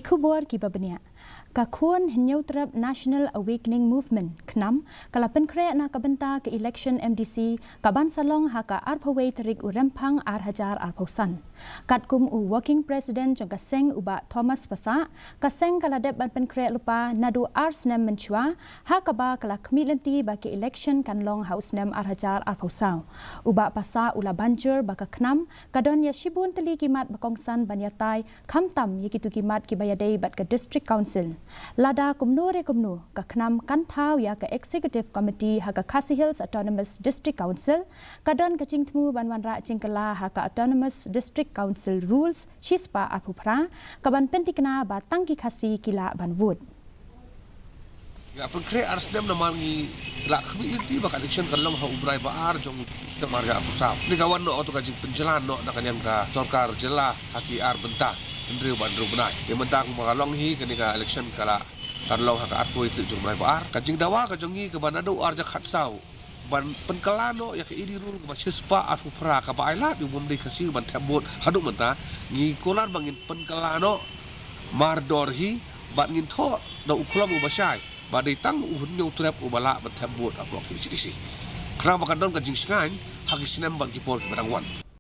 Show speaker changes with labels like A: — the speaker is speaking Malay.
A: kubur kibabnya. Kakun Neutrab National Awakening Movement Khnam kala Pynkhreh na Bynta ke Ilekshon MDC kaban salong haka arpaway terik urempang arhajar arpausan. Katkum Working President jong kaseng uba Thomas Pasa kaseng kala dep ban Pynkhreh lupa nadu arsnem menchua hakaba kala kemilenti baki Ilekshon kanlong hausnem arhajar arpausau. Uba Pasa ula banjur baka Khnam kadon ya shibun teli kimat bakongsan banyatai kamtam yikitu kimat kibayadei bat ke District Council. Lada kumnu ka Khnam kan thau ya ka Executive Committee ha ka KHASI Hills Autonomous District Council kadon ka chingtmu banwan ra chingkala ha ka Autonomous District Council rules chispa apupra kaban pentikna ba tangki KHASI kila banwud.
B: Ya Pynkhreh arsdem namangi la khamiliti ba election kalong ha ubrai ba ar jong sedem marga apusau. Ni kawan no auto kajing penjelan no nakanyam ka sorkar jelah haki ar Bynta. Andrew Bandru benai. Dia mentang mengalong hi ketika election kala tanlong hak arpo itu jumlah bar. Kajing dawa kajongi ke banado arja khatsau. Ban penkelano ya ke idi rul ke sispa arpo pra ka ba ailat umum di KHASI ban tabot haduk menta ngi kolar bangin penkelano mardor hi ban ngin tho da uklam ubasai. Ba dei tang uhun ne utrap ubala ban tabot arpo ki cisi. Kenapa kadon kajing singan hak sinem ban kipor ke barangwan.